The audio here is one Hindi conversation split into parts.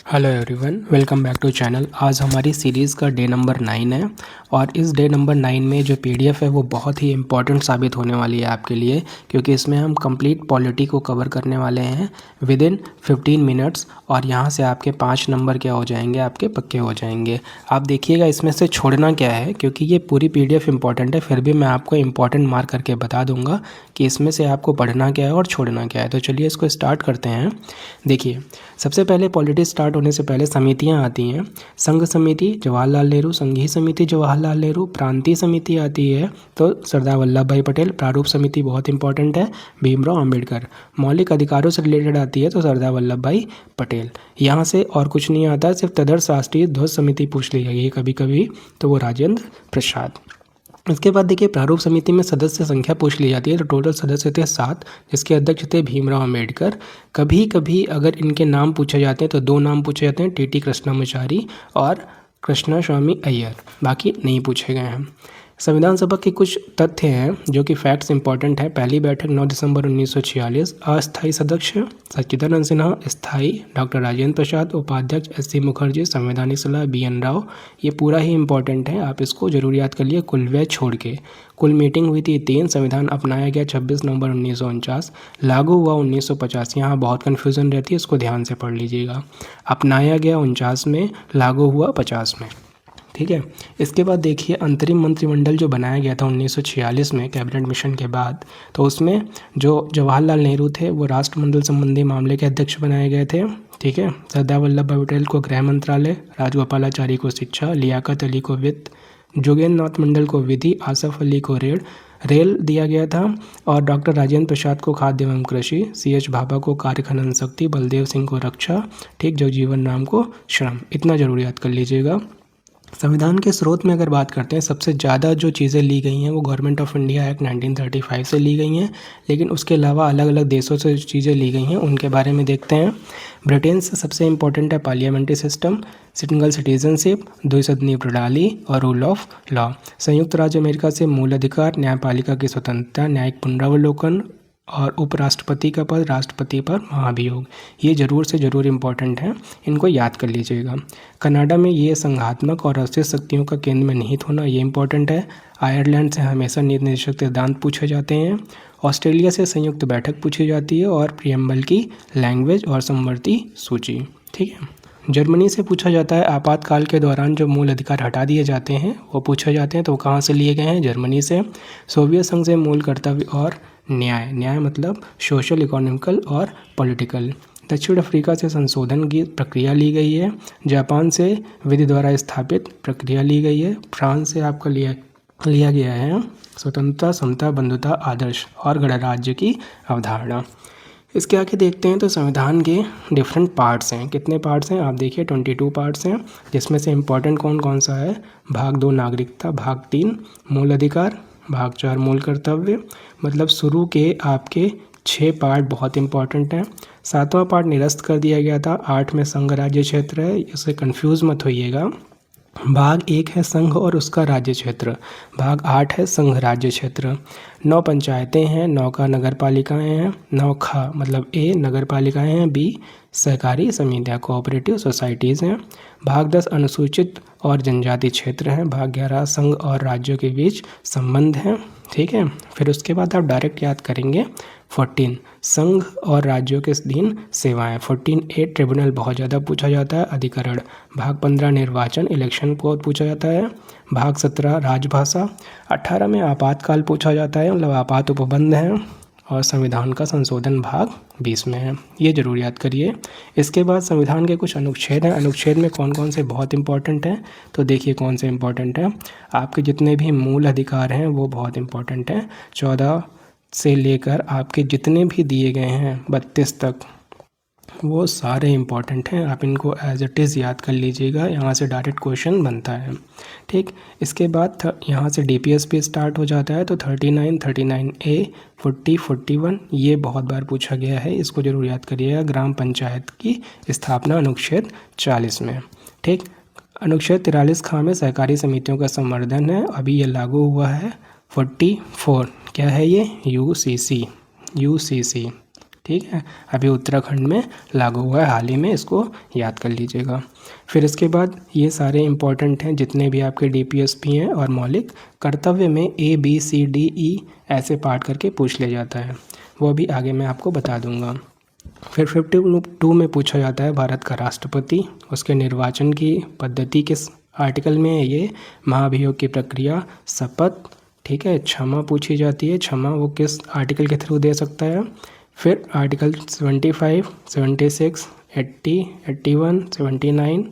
Hello everyone, welcome back to channel. आज हमारी सीरीज़ का डे नंबर 9 है और इस डे नंबर 9 में जो पीडीएफ है वो बहुत ही इम्पॉर्टेंट साबित होने वाली है आपके लिए, क्योंकि इसमें हम कंप्लीट पॉलिटी को कवर करने वाले हैं विद इन 15 मिनट्स। और यहाँ से आपके 5 नंबर क्या हो जाएंगे, आपके पक्के हो जाएंगे। आप देखिएगा इसमें से छोड़ना क्या है, क्योंकि ये पूरी पीडीएफ इंपॉर्टेंट है, फिर भी मैं आपको इम्पॉर्टेंट मार्क करके बता दूंगा कि इसमें से आपको पढ़ना क्या है और छोड़ना क्या है। तो चलिए इसको स्टार्ट करते हैं। देखिए, सबसे पहले पॉलिटी स्टार्ट होने से पहले समितियां आती हैं। संघ समिति जवाहरलाल नेहरू, संघीय समिति जवाहरलाल नेहरू, प्रांतीय समिति आती है तो सरदार वल्लभ भाई पटेल, प्रारूप समिति बहुत इंपॉर्टेंट है भीमराव अंबेडकर, मौलिक अधिकारों से रिलेटेड आती है तो सरदार वल्लभ भाई पटेल। यहाँ से और कुछ नहीं आता, सिर्फ तदर्थ राष्ट्रीय ध्वज समिति पूछ ली गई है कभी कभी, तो वो राजेंद्र प्रसाद। इसके बाद देखिए, प्रारूप समिति में सदस्य संख्या पूछ ली जाती है तो टोटल सदस्य थे 7, जिसके अध्यक्ष थे भीमराव अंबेडकर। कभी कभी अगर इनके नाम पूछे जाते हैं तो 2 नाम पूछे जाते हैं, टीटी कृष्णमाचारी और कृष्णा स्वामी अय्यर, बाकी नहीं पूछे गए हैं। संविधान सभा के कुछ तथ्य हैं जो कि फैक्ट्स इंपॉर्टेंट है। पहली बैठक 9 दिसंबर 1946। अस्थायी सदस्य सच्चिदानंद सिन्हा, स्थायी डॉक्टर राजेंद्र प्रसाद, उपाध्यक्ष एस.सी. मुखर्जी, संवैधानिक सलाह बी.एन. राव। ये पूरा ही इंपॉर्टेंट है, आप इसको जरूर याद कर लिए कुल व्यय छोड़ के। कुल मीटिंग हुई थी 3, संविधान अपनाया गया 26 नवंबर 1949, लागू हुआ 1950। यहाँ बहुत कन्फ्यूज़न रहती है, इसको ध्यान से पढ़ लीजिएगा। अपनाया गया 49 में, लागू हुआ 50 में, ठीक है। इसके बाद देखिए, अंतरिम मंत्रिमंडल जो बनाया गया था 1946 में कैबिनेट मिशन के बाद, तो उसमें जो जवाहरलाल नेहरू थे वो राष्ट्रमंडल संबंधी मामले के अध्यक्ष बनाए गए थे, ठीक है। सरदार वल्लभ भाई पटेल को गृह मंत्रालय, राजगोपालाचारी को शिक्षा, लियाकत अली को वित्त, जोगेंद्र नाथ मंडल को विधि, आसफ अली को रेल दिया गया था, और डॉक्टर राजेंद्र प्रसाद को खाद्य एवं कृषि, सी.एच. भाभा को कार्य खनन शक्ति, बलदेव सिंह को रक्षा, ठीक, जगजीवन राम को श्रम। इतना जरूर याद कर लीजिएगा। संविधान के स्रोत में अगर बात करते हैं, सबसे ज़्यादा जो चीज़ें ली गई हैं वो गवर्नमेंट ऑफ इंडिया एक्ट 1935 से ली गई हैं, लेकिन उसके अलावा अलग अलग देशों से जो चीज़ें ली गई हैं उनके बारे में देखते हैं। ब्रिटेन से सबसे इम्पोर्टेंट है पार्लियामेंट्री सिस्टम, सिंगल सिटीजनशिप, द्विसदनीय प्रणाली और रूल ऑफ लॉ। संयुक्त राज्य अमेरिका से मूल अधिकार, न्यायपालिका की स्वतंत्रता, न्यायिक पुनरावलोकन और उपराष्ट्रपति का पद, राष्ट्रपति पर महाभियोग। ये जरूर से ज़रूर इम्पॉर्टेंट है, इनको याद कर लीजिएगा। कनाडा में ये संघात्मक और राष्ट्रीय शक्तियों का केंद्र में निहित होना, ये इम्पॉर्टेंट है। आयरलैंड से हमेशा नीति निर्देशक सिद्धांत पूछे जाते हैं। ऑस्ट्रेलिया से संयुक्त बैठक पूछी जाती है और प्रियम्बल की लैंग्वेज और समवर्ती सूची, ठीक है। जर्मनी से पूछा जाता है आपातकाल के दौरान जो मूल अधिकार हटा दिए जाते हैं वो पूछे जाते हैं, तो वो कहाँ से लिए गए हैं, जर्मनी से। सोवियत संघ से मूल कर्तव्य और न्याय मतलब सोशल, इकोनॉमिकल और पॉलिटिकल। दक्षिण अफ्रीका से संशोधन की प्रक्रिया ली गई है। जापान से विधि द्वारा स्थापित प्रक्रिया ली गई है। फ्रांस से आपका लिया गया है स्वतंत्रता, समता, बंधुता, आदर्श और गणराज्य की अवधारणा। इसके आगे देखते हैं तो संविधान के डिफरेंट पार्ट्स हैं। कितने पार्ट्स हैं आप देखिए, 22 पार्ट्स हैं, जिसमें से इम्पोर्टेंट कौन कौन सा है। भाग 2 नागरिकता, भाग 3 मूल अधिकार, भाग 4 मूल कर्तव्य। मतलब शुरू के आपके 6 पार्ट बहुत इंपॉर्टेंट हैं। 7वां पार्ट निरस्त कर दिया गया था। 8 में संघ राज्य क्षेत्र है, इससे कंफ्यूज मत होइएगा। भाग 1 है संघ और उसका राज्य क्षेत्र, भाग 8 है संघ राज्य क्षेत्र। 9 पंचायतें हैं, 9 का नगर पालिकाएँ हैं, 9 खा मतलब ए नगर पालिकाएँ हैं, बी सहकारी समितियाँ कोऑपरेटिव सोसाइटीज़ हैं। भाग 10 अनुसूचित और जनजाति क्षेत्र हैं। भाग 11 संघ और राज्यों के बीच संबंध हैं, ठीक है। फिर उसके बाद आप डायरेक्ट याद करेंगे 14 संघ और राज्यों के अधीन सेवाएं। 14A ट्रिब्यूनल बहुत ज़्यादा पूछा जाता है, अधिकरण। भाग 15 निर्वाचन इलेक्शन को पूछा जाता है। भाग 17 राजभाषा। 18 में आपातकाल पूछा जाता है, मतलब आपात उपबंध है। और संविधान का संशोधन भाग 20 में है, ये जरूर याद करिए। इसके बाद संविधान के कुछ अनुच्छेद हैं। अनुच्छेद में कौन कौन से बहुत इंपॉर्टेंट हैं, तो देखिए कौन से इंपॉर्टेंट हैं। आपके जितने भी मूल अधिकार हैं वो बहुत इंपॉर्टेंट हैं। 14 से लेकर आपके जितने भी दिए गए हैं 32 तक, वो सारे इंपॉर्टेंट हैं। आप इनको एज इट इज़ याद कर लीजिएगा, यहाँ से डायरेक्ट क्वेश्चन बनता है, ठीक। इसके बाद यहाँ से डीपीएस भी स्टार्ट हो जाता है, तो 39, 39A, 40, 41 ये बहुत बार पूछा गया है, इसको जरूर याद करिएगा। ग्राम पंचायत की स्थापना अनुच्छेद 40 में, ठीक। अनुच्छेद 43 खा में सहकारी समितियों का संवर्धन है, अभी ये लागू हुआ है। 44 क्या है ये, यूसीसी, ठीक है, अभी उत्तराखंड में लागू हुआ है हाल ही में, इसको याद कर लीजिएगा। फिर इसके बाद ये सारे इंपॉर्टेंट हैं जितने भी आपके DPSP हैं, और मौलिक कर्तव्य में ABCDE ऐसे पार्ट करके पूछ लिया जाता है, वो भी आगे मैं आपको बता दूंगा। फिर 52 में पूछा जाता है भारत का राष्ट्रपति, उसके निर्वाचन की पद्धति किस आर्टिकल में है ये, महाभियोग की प्रक्रिया, शपथ, ठीक है, क्षमा पूछी जाती है, क्षमा वो किस आर्टिकल के थ्रू दे सकता है। फिर आर्टिकल 75, 76, 80, 81, 79,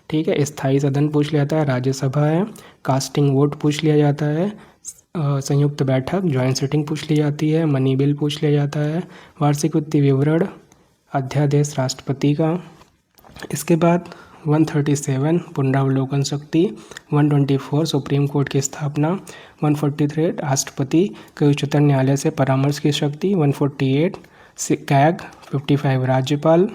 ठीक है, स्थायी सदन पूछ लिया जाता है, राज्यसभा है, कास्टिंग वोट पूछ लिया जाता है, संयुक्त बैठक जॉइंट सिटिंग पूछ ली जाती है, मनी बिल पूछ लिया जाता है, वार्षिक वित्तीय विवरण, अध्यादेश राष्ट्रपति का। इसके बाद 137 पुनरावलोकन शक्ति, 124 सुप्रीम कोर्ट की स्थापना, 143 राष्ट्रपति के उच्चतम न्यायालय से परामर्श की शक्ति, 148 कैग, 55 राज्यपाल,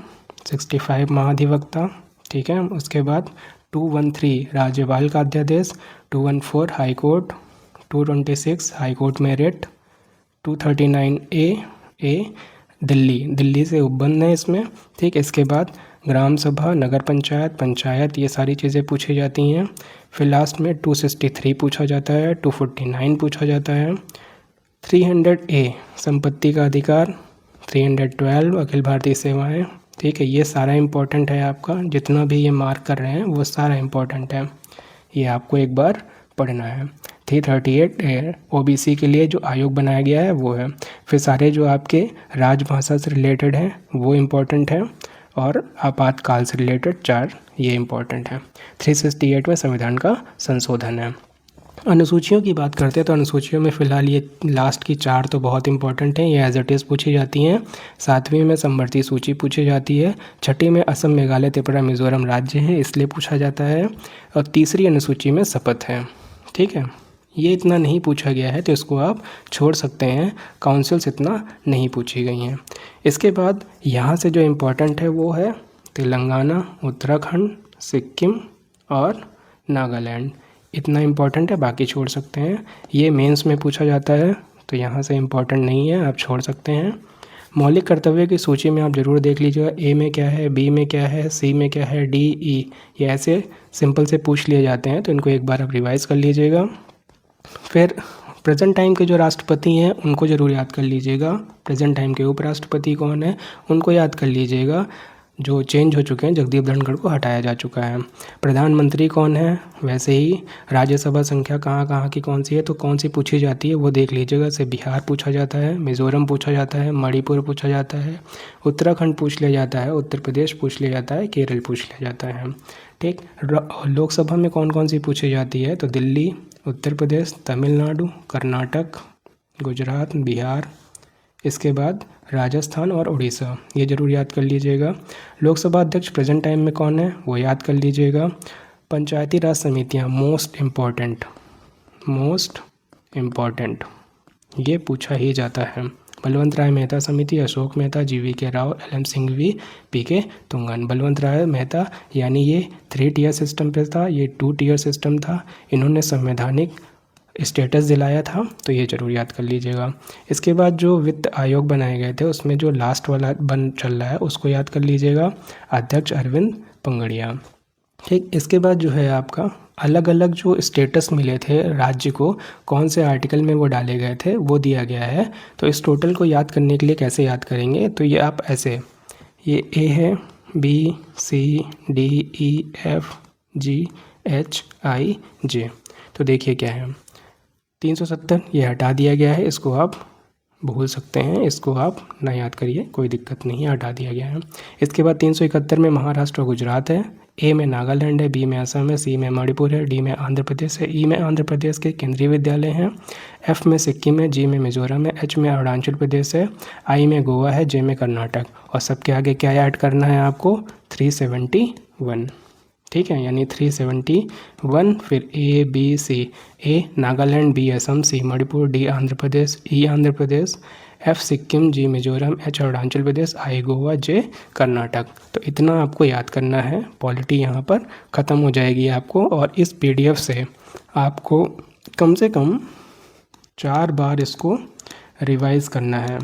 65 महाधिवक्ता, ठीक है। उसके बाद 213 राज्यपाल का अध्यादेश, 214 high court, 226 high court merit, 239 ए दिल्ली से उपबंध है इसमें, ठीक। इसके बाद ग्राम सभा, नगर पंचायत, पंचायत, ये सारी चीज़ें पूछी जाती हैं। फिर लास्ट में 263 पूछा जाता है, 249 पूछा जाता है, 300A संपत्ति का अधिकार, 312 अखिल भारतीय सेवाएं, ठीक है। ये सारा इम्पोर्टेंट है आपका, जितना भी ये मार्क कर रहे हैं वो सारा इम्पोर्टेंट है, ये आपको एक बार पढ़ना है। 338 OBC के लिए जो आयोग बनाया गया है वो है। फिर सारे जो आपके राजभाषा से रिलेटेड हैं वो इम्पोर्टेंट है, और आपातकाल से रिलेटेड 4 ये इम्पोर्टेंट है। 368 में संविधान का संशोधन है। अनुसूचियों की बात करते हैं तो अनुसूचियों में फ़िलहाल ये लास्ट की 4 तो बहुत इंपॉर्टेंट हैं, ये एज इट इज़ पूछी जाती हैं। 7वीं में समवर्ती सूची पूछी जाती है, 6ठी में असम, मेघालय, त्रिपुरा, मिजोरम राज्य है इसलिए पूछा जाता है, और तीसरी अनुसूची में शपथ है, ठीक है। ये इतना नहीं पूछा गया है तो इसको आप छोड़ सकते हैं, काउंसिल्स इतना नहीं पूछी गई हैं। इसके बाद यहाँ से जो इम्पोर्टेंट है वो है तेलंगाना, उत्तराखंड, सिक्किम और नागालैंड, इतना इम्पोर्टेंट है, बाकी छोड़ सकते हैं। ये मेंस में पूछा जाता है तो यहाँ से इम्पोर्टेंट नहीं है, आप छोड़ सकते हैं। मौलिक कर्तव्य की सूची में आप ज़रूर देख लीजिएगा, ए में क्या है, बी में क्या है, सी में क्या है, डी, ई, ये ऐसे सिंपल से पूछ लिए जाते हैं तो इनको एक बार आप रिवाइज़ कर लीजिएगा। फिर प्रेजेंट टाइम के जो राष्ट्रपति हैं उनको ज़रूर याद कर लीजिएगा, प्रेजेंट टाइम के उपराष्ट्रपति कौन है उनको याद कर लीजिएगा, जो चेंज हो चुके हैं, जगदीप धनखड़ को हटाया जा चुका है। प्रधानमंत्री कौन है, वैसे ही राज्यसभा संख्या कहाँ कहाँ की कौन सी है तो कौन सी पूछी जाती है वो देख लीजिएगा। जैसे बिहार पूछा जाता है, मिज़ोरम पूछा जाता है, मणिपुर पूछा जाता है, उत्तराखंड पूछ लिया जाता है, उत्तर प्रदेश पूछ लिया जाता है, केरल पूछ लिया जाता है, ठीक। लोकसभा में कौन कौन सी पूछी जाती है तो दिल्ली, उत्तर प्रदेश, तमिलनाडु, कर्नाटक, गुजरात, बिहार, इसके बाद राजस्थान और उड़ीसा, ये ज़रूर याद कर लीजिएगा। लोकसभा अध्यक्ष प्रेजेंट टाइम में कौन है वो याद कर लीजिएगा। पंचायती राज समितियाँ मोस्ट इम्पॉर्टेंट ये पूछा ही जाता है। बलवंत राय मेहता समिति, Ashok Mehta, GV Rao, LM Singhvi, PK Thungon. Balwant राय मेहता यानी ये 3 टियर सिस्टम पे था, ये 2 टियर सिस्टम था, इन्होंने संवैधानिक स्टेटस दिलाया था तो ये ज़रूर याद कर लीजिएगा। इसके बाद जो वित्त आयोग बनाए गए थे उसमें जो लास्ट वाला चल रहा है उसको याद कर लीजिएगा, अध्यक्ष अरविंद पंगड़िया, ठीक। इसके बाद जो है आपका अलग अलग जो स्टेटस मिले थे राज्य को, कौन से आर्टिकल में वो डाले गए थे वो दिया गया है। तो इस टोटल को याद करने के लिए कैसे याद करेंगे तो ये आप ऐसे, ये A है, B, C, D, E, F, G, H, I, J, तो देखिए क्या है 370 ये हटा दिया गया है, इसको आप भूल सकते हैं, इसको आप ना याद करिए, कोई दिक्कत नहीं है, हटा दिया गया है। इसके बाद 371 में महाराष्ट्र और गुजरात है, ए में नागालैंड है, बी में असम है, सी में मणिपुर है, डी में आंध्र प्रदेश है, ई में आंध्र प्रदेश के केंद्रीय विद्यालय हैं, एफ में सिक्किम है, जी में मिजोरम है, एच में अरुणाचल प्रदेश है, आई में गोवा है, जे में कर्नाटक, और सबके आगे क्या ऐड करना है आपको 371, ठीक है, यानी 371। फिर A, B, C, A Nagaland, B Assam, C Manipur, D Andhra Pradesh, E Andhra Pradesh, F Sikkim, G Mizoram, H Arunachal Pradesh, I Goa, J Karnataka. तो इतना आपको याद करना है, पॉलिटी यहाँ पर ख़त्म हो जाएगी आपको। और इस PDF से आपको कम से कम 4 बार इसको रिवाइज़ करना है।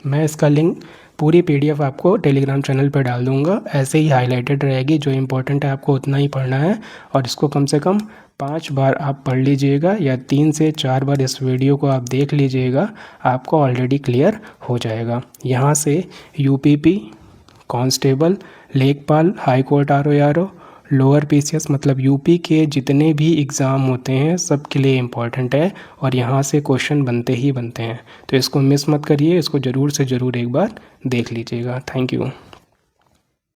मैं इसका लिंक पूरी पीडीएफ आपको टेलीग्राम चैनल पर डाल दूंगा, ऐसे ही हाईलाइटेड रहेगी, जो इम्पोर्टेंट है आपको उतना ही पढ़ना है और इसको कम से कम 5 बार आप पढ़ लीजिएगा या 3 से 4 बार इस वीडियो को आप देख लीजिएगा, आपको ऑलरेडी क्लियर हो जाएगा। यहाँ से यूपीपी, कांस्टेबल, लेखपाल, high court RO, lower PCS मतलब यूपी के जितने भी एग्ज़ाम होते हैं सब के लिए इम्पॉर्टेंट है और यहाँ से क्वेश्चन बनते ही बनते हैं। तो इसको मिस मत करिए, इसको ज़रूर से ज़रूर एक बार देख लीजिएगा। Thank you.